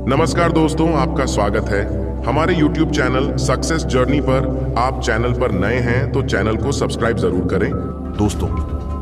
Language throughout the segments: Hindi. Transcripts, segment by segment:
नमस्कार दोस्तों, आपका स्वागत है हमारे YouTube चैनल सक्सेस जर्नी पर। आप चैनल पर नए हैं तो चैनल को सब्सक्राइब जरूर करें। दोस्तों,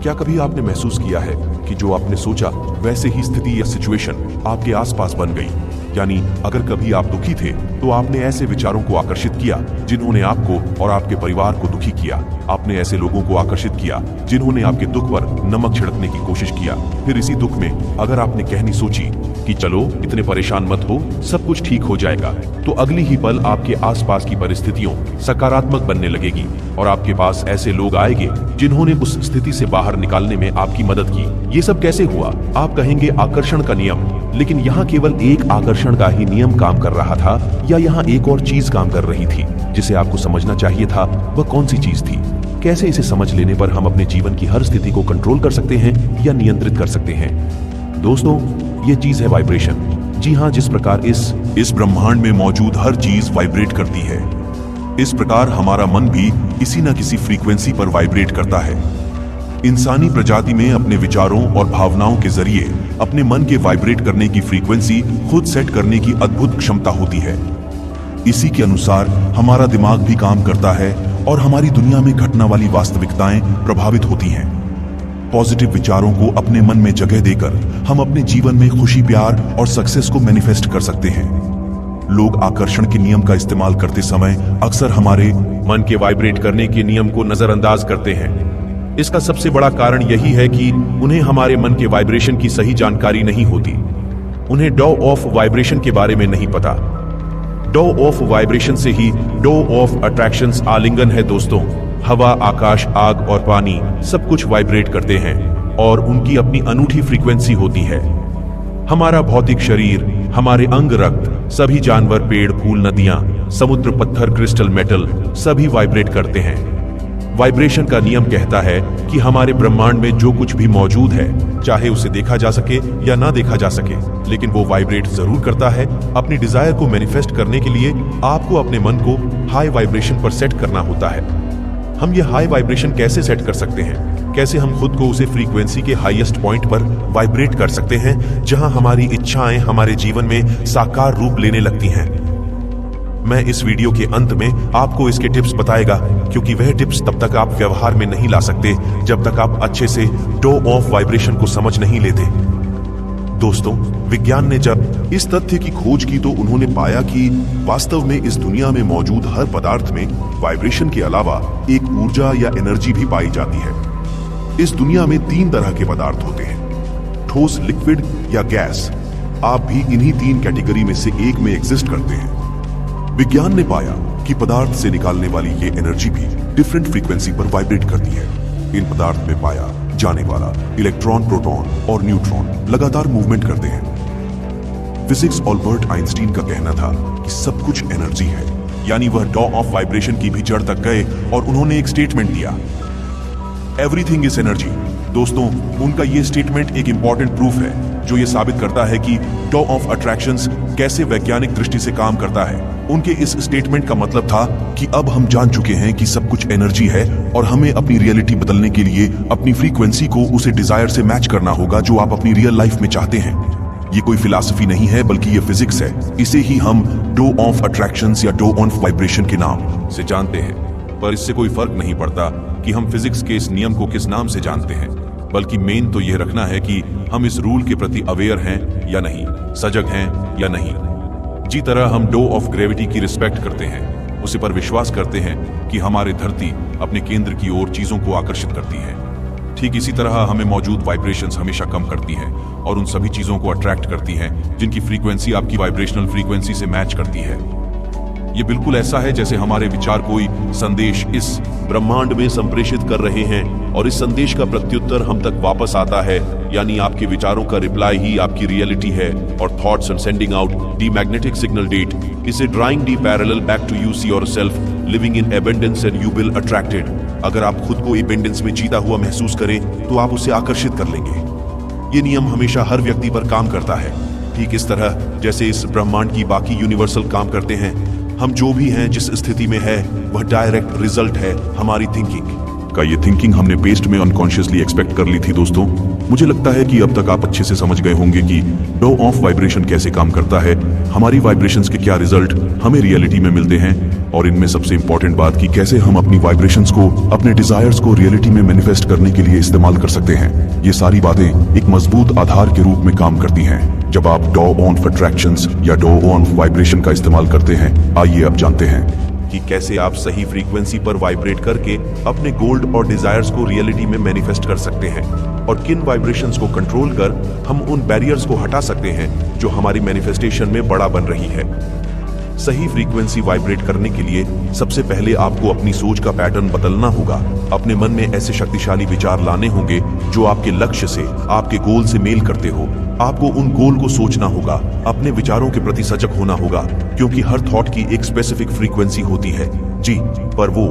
क्या कभी आपने महसूस किया है कि जो आपने सोचा वैसे ही स्थिति या सिचुएशन आपके आसपास बन गई? यानी अगर कभी आप दुखी थे तो आपने ऐसे विचारों को आकर्षित किया जिन्होंने आपको और आपके परिवार को दुखी किया। आपने ऐसे लोगों को आकर्षित किया जिन्होंने आपके दुख पर नमक छिड़कने की कोशिश किया। फिर इसी दुख में अगर आपने कहनी सोची कि चलो इतने परेशान मत हो, सब कुछ ठीक हो जाएगा, तो अगली ही पल आपके आसपास की परिस्थितियों सकारात्मक बनने लगेगी और आपके पास ऐसे लोग आएंगे जिन्होंने उस स्थिति से बाहर निकालने में आपकी मदद की। ये सब कैसे हुआ? आप कहेंगे आकर्षण का नियम, लेकिन यहाँ केवल एक आकर्षण का ही नियम काम कर रहा था या यहाँ एक और चीज काम कर रही थी जिसे आपको समझना चाहिए था? वह कौन सी चीज थी? कैसे इसे समझ लेने पर हम अपने जीवन की हर स्थिति को कंट्रोल कर सकते हैं या नियंत्रित कर सकते हैं? दोस्तों, ये चीज है वाइब्रेशन। जी हाँ, जिस प्रकार इस ब्रह्मांड में मौजूद हर चीज वाइब्रेट करती है, इस प्रकार हमारा मन भी किसी न किसी फ्रीक्वेंसी पर वाइब्रेट करता है। इंसानी प्रजाति में अपने विचारों और भावनाओं के जरिए अपने मन के वाइब्रेट करने की फ्रीक्वेंसी खुद सेट करने की अद्भुत क्षमता होती है। इसी के अनुसार हमारा दिमाग भी काम करता है और हमारी दुनिया में घटना वाली वास्तविकताएं प्रभावित होती हैं। पॉजिटिव विचारों को अपने मन में जगह देकर हम अपने जीवन में खुशी, प्यार और सक्सेस को मैनिफेस्ट कर सकते हैं। लोग आकर्षण के नियम का इस्तेमाल करते समय अक्सर हमारे मन के वाइब्रेट करने के नियम को नजरअंदाज करते हैं। इसका सबसे बड़ा कारण यही है कि उन्हें हमारे मन के वाइब्रेशन की सही जानकारी नहीं होती। उन्हें लॉ ऑफ वाइब्रेशन के बारे में नहीं पता। लॉ ऑफ वाइब्रेशन से ही लॉ ऑफ अट्रैक्शंस आलिंगन है दोस्तों। हवा, आकाश, आग और पानी सब कुछ वाइब्रेट करते हैं और उनकी अपनी अनूठी फ्रीक्वेंसी होती है। हमारा भौतिक शरीर, हमारे अंग, रक्त, सभी जानवर, पेड़, फूल, नदियां, समुद्र, पत्थर, क्रिस्टल, मेटल सभी वाइब्रेट करते हैं। वाइब्रेशन का नियम कहता है कि हमारे ब्रह्मांड में जो कुछ भी मौजूद है, चाहे उसे देखा जा सके या ना देखा जा सके, लेकिन वो वाइब्रेट जरूर करता है। अपनी डिजायर को मैनिफेस्ट करने के लिए आपको अपने मन को हाई वाइब्रेशन पर सेट करना होता है। हम ये हाई वाइब्रेशन कैसे सेट कर सकते हैं? कैसे हम खुद को उसे फ्रीक्वेंसी के हाईएस्ट पॉइंट पर वाइब्रेट कर सकते हैं जहां हमारी इच्छाएं हमारे जीवन में साकार रूप लेने लगती हैं? मैं इस वीडियो के अंत में आपको इसके टिप्स बताएगा, क्योंकि वह टिप्स तब तक आप व्यवहार में नहीं ला सकते जब तक आप अच्छे से लॉ ऑफ वाइब्रेशन को समझ नहीं लेते। दोस्तों, विज्ञान ने जब इस तथ्य की खोज की तो उन्होंने पाया कि वास्तव में इस दुनिया में मौजूद हर पदार्थ में वाइब्रेशन के अलावा एक ऊर्जा या एनर्जी भी पाई जाती है। इस दुनिया में 3 तरह के पदार्थ होते हैं: ठोस, लिक्विड या गैस। आप भी इन्हीं 3 कैटेगरी में से एक में एग्जिस्ट करते हैं। विज्ञान ने पाया कि पदार्थ से निकालने वाली ये एनर्जी भी डिफरेंट फ्रीक्वेंसी पर वाइब्रेट करती है। इन पदार्थ में पाया जाने वाला इलेक्ट्रॉन, प्रोटॉन और न्यूट्रॉन लगातार मूवमेंट करते हैं। फिजिक्स अल्बर्ट आइंस्टीन का कहना था कि सब कुछ एनर्जी है, यानी वह लॉ ऑफ वाइब्रेशन की भी जड़ तक गए और उन्होंने एक स्टेटमेंट दिया, एवरीथिंग इज एनर्जी। दोस्तों, उनका ये स्टेटमेंट एक इंपॉर्टेंट प्रूफ है जो ये साबित करता है कि लॉ ऑफ अट्रैक्शंस कैसे वैज्ञानिक दृष्टि से काम करता है। उनके इस स्टेटमेंट का मतलब था कि अब हम जान चुके हैं कि सब कुछ एनर्जी है और हमें अपनी रियलिटी बदलने के लिए अपनी फ्रीक्वेंसी को उसे डिजायर से मैच करना होगा जो आप अपनी रियल लाइफ में चाहते हैं। ये कोई फिलॉसफी नहीं है, बल्कि ये फिजिक्स है। इसे ही हम लॉ ऑफ अट्रैक्शंस या लॉ ऑफ वाइब्रेशन के नाम से जानते हैं। पर इससे कोई फर्क नहीं पड़ता कि हम फिजिक्स के इस नियम को किस नाम से जानते हैं, बल्कि मेन तो यह रखना है कि हम इस रूल के प्रति अवेयर हैं या नहीं, सजग हैं या नहीं। जी तरह हम लॉ ऑफ ग्रेविटी की रिस्पेक्ट करते हैं, उसी पर विश्वास करते हैं कि हमारी धरती अपने केंद्र की ओर चीजों को आकर्षित करती है, ठीक इसी तरह हमें मौजूद वाइब्रेशंस हमेशा कम करती हैं और उन सभी चीजों को अट्रैक्ट करती हैं जिनकी फ्रीक्वेंसी आपकी वाइब्रेशनल फ्रीक्वेंसी से मैच करती है। ये बिल्कुल ऐसा है जैसे हमारे विचार कोई संदेश इस ब्रह्मांड में संप्रेषित कर रहे हैं और इस संदेश का प्रत्युत्तर हम तक वापस आता है, यानी आपके विचारों का रिप्लाई ही आपकी रियलिटी है। और thoughts and sending out the magnetic signal that is drawing the parallel back to you see yourself living in abundance and you will attracted. अगर आप खुद को एबंडेंस में जीता हुआ महसूस करें तो आप उसे आकर्षित कर लेंगे। ये नियम हमेशा हर व्यक्ति पर काम करता है, ठीक इस तरह जैसे इस ब्रह्मांड की बाकी यूनिवर्सल काम करते हैं। हम जो भी हैं, जिस स्थिति में है, वह डायरेक्ट रिजल्ट है हमारी थिंकिंग। आपका ये थिंकिंग हमने पेस्ट में अनकॉन्शियसली एक्सपेक्ट कर ली थी दोस्तों। मुझे लगता है कि अब तक आप अच्छे से समझ गए होंगे कि लॉ ऑफ वाइब्रेशन कैसे काम करता है, हमारी वाइब्रेशंस के क्या रिजल्ट हमें रियलिटी में मिलते हैं, और इनमें सबसे इंपॉर्टेंट बात कि कैसे हम अपनी वाइब्रेशंस को, अपने डिजायर्स को रियलिटी में मैनिफेस्ट करने के लिए इस्तेमाल कर सकते हैं। ये सारी बातें एक मजबूत आधार के रूप में काम करती हैं जब आप लॉ ऑफ अट्रैक्शंस या लॉ ऑफ वाइब्रेशन का इस्तेमाल करते हैं। आइए अब जानते हैं कि कैसे आप सही फ्रीक्वेंसी पर वाइब्रेट करके अपने गोल्ड और डिजायर्स को रियलिटी में मैनिफेस्ट कर सकते हैं, और किन वाइब्रेशंस को कंट्रोल कर हम उन बैरियर्स को हटा सकते हैं जो हमारी मैनिफेस्टेशन में बड़ा बन रही है। सही फ्रीक्वेंसी वाइब्रेट करने के लिए सबसे पहले आपको अपनी सोच का पैटर्न बदलना होगा। अपने मन में ऐसे शक्तिशाली विचार लाने होंगे जो आपके लक्ष्य से, आपके गोल से मेल करते हो। आपको उन गोल को सोचना होगा, अपने विचारों के प्रति सजग होना होगा, क्योंकि हर थॉट की एक स्पेसिफिक फ्रीक्वेंसी होती है जी, पर वो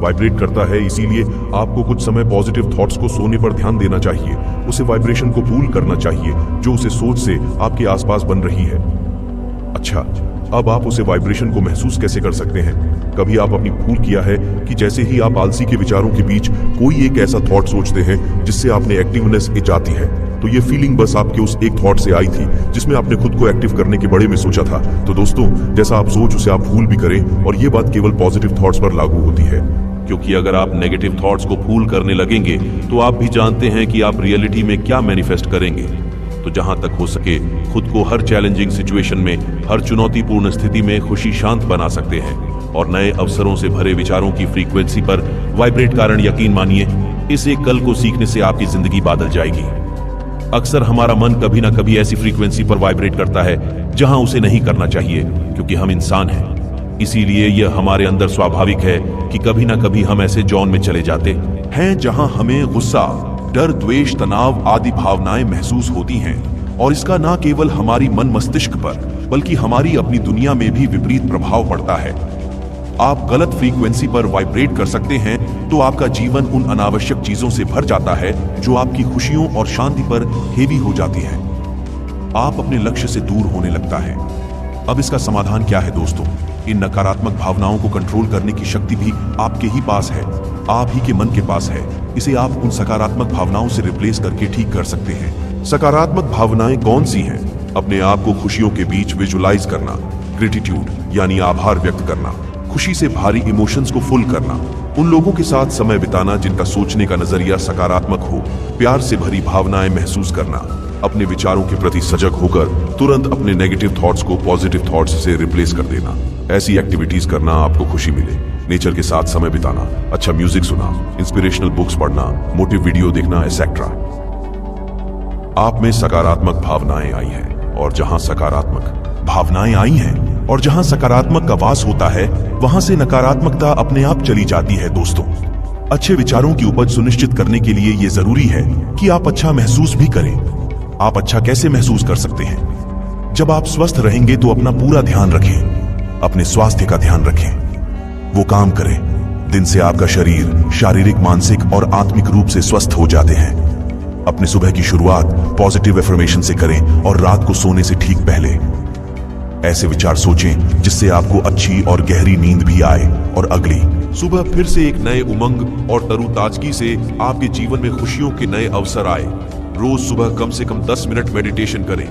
वाइब्रेट करता है। इसीलिए आपको कुछ समय पॉजिटिव थॉट्स को सोने पर ध्यान देना चाहिए, उसे वाइब्रेशन को पूल करना चाहिए जो उसे सोच से आपके आसपास बन रही है। अच्छा, अब आप उसे वाइब्रेशन को महसूस कैसे कर सकते हैं? कभी आप अपनी भूल किया है कि जैसे ही आप आलसी के विचारों के बीच कोई एक ऐसा थॉट सोचते हैं जिससे आपने एक्टिवनेस जाती है, तो ये फीलिंग बस आपके उस एक थॉट से आई थी जिसमें आपने खुद को एक्टिव करने के बड़े में सोचा था। तो दोस्तों, जैसा आप सोच उसे आप भूल भी करें, और ये बात केवल पॉजिटिव थॉट्स पर लागू होती है, क्योंकि अगर आप नेगेटिव थॉट्स को फूल करने लगेंगे तो आप भी जानते हैं कि आप रियलिटी में क्या मैनिफेस्ट करेंगे। तो जहां तक हो सके खुद को हर चैलेंजिंग सिचुएशन में, हर चुनौतीपूर्ण स्थिति में खुशी शांत बना सकते हैं, और नए अवसरों से भरे विचारों की फ्रीक्वेंसी पर वाइब्रेट कारण यकीन मानिए, इस एक कल को सीखने से आपकी जिंदगी बदल जाएगी। अक्सर हमारा मन कभी ना कभी ऐसी फ्रीक्वेंसी पर वाइब्रेट करता है जहां उसे नहीं करना चाहिए, क्योंकि हम इंसान हैं। इसीलिए यह हमारे अंदर स्वाभाविक है कि कभी ना कभी हम ऐसे जोन में चले जाते हैं जहां हमें गुस्सा, डर, द्वेष, तनाव आदि भावनाएं महसूस होती हैं, और इसका ना केवल हमारी मन मस्तिष्क पर बल्कि हमारी अपनी दुनिया में भी विपरीत प्रभाव पड़ता है। आप गलत फ्रीक्वेंसी पर वाइब्रेट कर सकते हैं तो आपका जीवन उन अनावश्यक चीजों से भर जाता है जो आपकी खुशियों और शांति पर हेवी हो जाती है। आप अपने लक्ष्य से दूर होने लगता है। अब इसका समाधान क्या है दोस्तों? इन नकारात्मक भावनाओं को कंट्रोल करने की शक्ति भी आपके ही पास है, आप ही के मन के पास है। इसे आप उन सकारात्मक भावनाओं से रिप्लेस करके ठीक कर सकते हैं। सकारात्मक भावनाएं कौन सी हैं? अपने आप को खुशियों के बीच विजुलाइज करना, ग्रेटिट्यूड यानी आभार व्यक्त करना, खुशी से भारी इमोशंस को फुल करना, उन लोगों के साथ समय बिताना जिनका सोचने का नजरिया सकारात्मक हो, प्यार से भरी भावनाएं महसूस करना, अपने विचारों के प्रति सजग होकर तुरंत अपने नेगेटिव थॉट्स को पॉजिटिव थॉट्स से रिप्लेस कर देना। ऐसी एक्टिविटीज करना आपको खुशी मिले, नेचर के साथ समय बिताना, अच्छा म्यूजिक सुना, इंस्पिरेशनल बुक्स पढ़ना, मोटिव वीडियो देखना, एसेट्रा। आप में सकारात्मक भावनाएं आई हैं, और जहां सकारात्मक भावनाएं आई हैं और जहां सकारात्मक का वास होता है, वहां से नकारात्मकता अपने आप चली जाती है दोस्तों। अच्छे विचारों की उपज सुनिश्चित करने के लिए यह जरूरी है कि आप अच्छा महसूस भी करें। आप अच्छा कैसे महसूस कर सकते हैं? जब आप स्वस्थ रहेंगे तो अपना पूरा ध्यान रखें, अपने स्वास्थ्य का ध्यान रखें, वो काम करें दिन से आपका शरीर शारीरिक, मानसिक और आत्मिक रूप से स्वस्थ हो जाते हैं। अपने सुबह की शुरुआत पॉजिटिव एफर्मेशन से करें और रात को सोने से ठीक पहले ऐसे विचार सोचें जिससे आपको अच्छी और गहरी नींद भी आए और अगली सुबह फिर से एक नए उमंग और तरोताजगी से आपके जीवन में खुशियों के नए अवसर आए। रोज सुबह कम से कम 10 मिनट मेडिटेशन करें।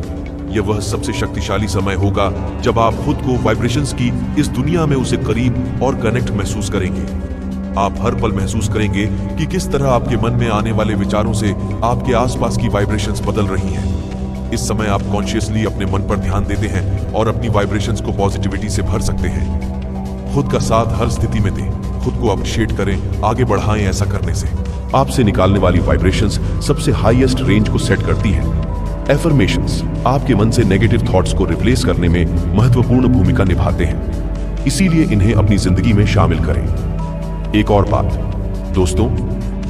यह वह सबसे शक्तिशाली समय होगा जब आप खुद को वाइब्रेशंस की इस दुनिया में उसे करीब और कनेक्ट महसूस करेंगे। आप हर पल महसूस करेंगे कि किस तरह आपके मन में आने वाले विचारों से आपके आसपास की वाइब्रेशंस बदल रही हैं। इस समय आप कॉन्शियसली अपने मन पर ध्यान देते हैं और अपनी वाइब्रेशंस को पॉजिटिविटी से भर सकते हैं। खुद का साथ हर स्थिति में दें, खुद को अप्रिशिएट करें, आगे बढ़ाएं। ऐसा करने से आपसे निकालने वाली वाइब्रेशंस सबसे हाईएस्ट रेंज को सेट करती हैं। एफर्मेशंस आपके मन से नेगेटिव थॉट्स को रिप्लेस करने में महत्वपूर्ण भूमिका निभाते हैं, इसीलिए इन्हें अपनी जिंदगी में शामिल करें। एक और बात दोस्तों,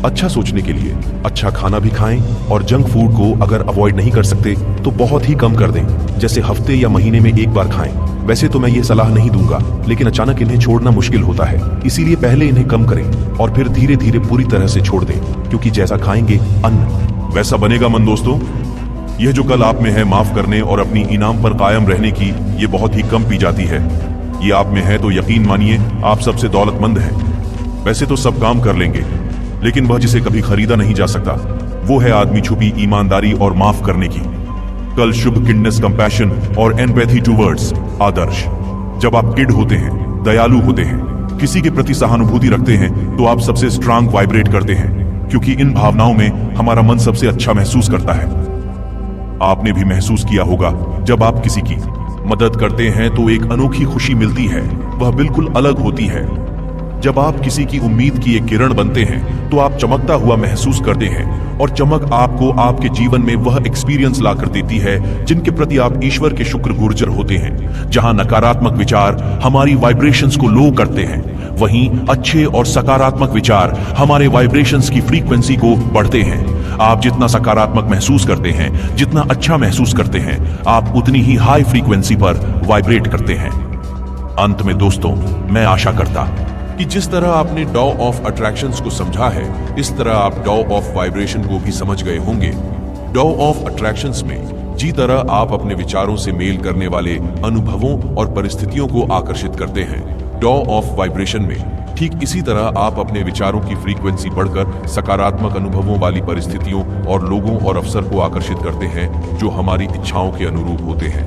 अच्छा सोचने के लिए अच्छा खाना भी खाएं और जंक फूड को अगर अवॉइड नहीं कर सकते तो बहुत ही कम कर दें, जैसे हफ्ते या महीने में एक बार खाएं। वैसे तो मैं ये सलाह नहीं दूंगा, लेकिन अचानक इन्हें छोड़ना मुश्किल होता है, इसीलिए पहले इन्हें कम करें और फिर धीरे धीरे पूरी तरह से छोड़ दें, क्योंकि जैसा खाएंगे अन्न वैसा बनेगा मन। दोस्तों, यह जो कल आप में है माफ करने और अपनी इनाम पर कायम रहने की, ये बहुत ही कम पी जाती है। ये आप में है तो यकीन मानिए आप सबसे दौलतमंद हैं। वैसे तो सब काम कर लेंगे, लेकिन वह जिसे कभी खरीदा नहीं जा सकता वो है आदमी छुपी ईमानदारी और माफ करने की। कल शुभ किडनेस, कंपैशन और एम्पैथी टूवर्ड्स आदर्श। जब आप किड होते हैं, दयालु होते हैं, किसी के प्रति सहानुभूति रखते हैं तो आप सबसे स्ट्रांग वाइब्रेट करते हैं, क्योंकि इन भावनाओं में हमारा मन सबसे अच्छा महसूस करता है। आपने भी महसूस किया होगा जब आप किसी की मदद करते हैं तो एक अनोखी खुशी मिलती है, वह बिल्कुल अलग होती है। जब आप किसी की उम्मीद की एक किरण बनते हैं तो आप चमकता हुआ महसूस करते हैं, और चमक आपको आपके जीवन में वह एक्सपीरियंस ला कर देती है जिनके प्रति आप ईश्वर के शुक्रगुजार होते हैं। जहां नकारात्मक विचार हमारी वाइब्रेशंस को लो करते हैं, वहीं अच्छे और सकारात्मक विचार हमारे वाइब्रेशंस की फ्रीक्वेंसी को बढ़ते हैं। आप जितना सकारात्मक महसूस करते हैं, जितना अच्छा महसूस करते हैं, आप उतनी ही हाई फ्रीक्वेंसी पर वाइब्रेट करते हैं। अंत में दोस्तों, मैं आशा करता कि जिस तरह आपने लॉ ऑफ अट्रैक्शंस को समझा है, इस तरह आप लॉ ऑफ वाइब्रेशन को भी समझ गए होंगे। लॉ ऑफ अट्रैक्शंस में जी तरह आप अपने विचारों से मेल करने वाले अनुभवों और परिस्थितियों को आकर्षित करते हैं, लॉ ऑफ वाइब्रेशन में ठीक इसी तरह आप अपने विचारों की फ्रीक्वेंसी बढ़कर सकारात्मक अनुभवों वाली परिस्थितियों और लोगों और अवसर को आकर्षित करते हैं जो हमारी इच्छाओं के अनुरूप होते हैं।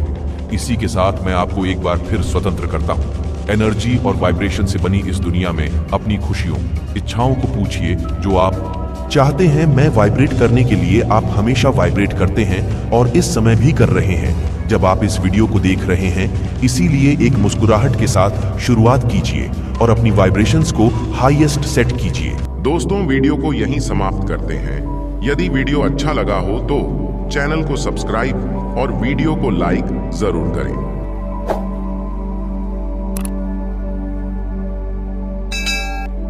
इसी के साथ मैं आपको एक बार फिर स्वतंत्र करता हूँ। एनर्जी और वाइब्रेशन से बनी इस दुनिया में अपनी खुशियों, इच्छाओं को पूछिए जो आप चाहते हैं। मैं वाइब्रेट करने के लिए आप हमेशा वाइब्रेट करते हैं और इस समय भी कर रहे हैं जब आप इस वीडियो को देख रहे हैं। इसीलिए एक मुस्कुराहट के साथ शुरुआत कीजिए और अपनी वाइब्रेशंस को हाईएस्ट सेट कीजिए। दोस्तों, वीडियो को यहीं समाप्त करते हैं। यदि वीडियो अच्छा लगा हो तो चैनल को सब्सक्राइब और वीडियो को लाइक जरूर करें।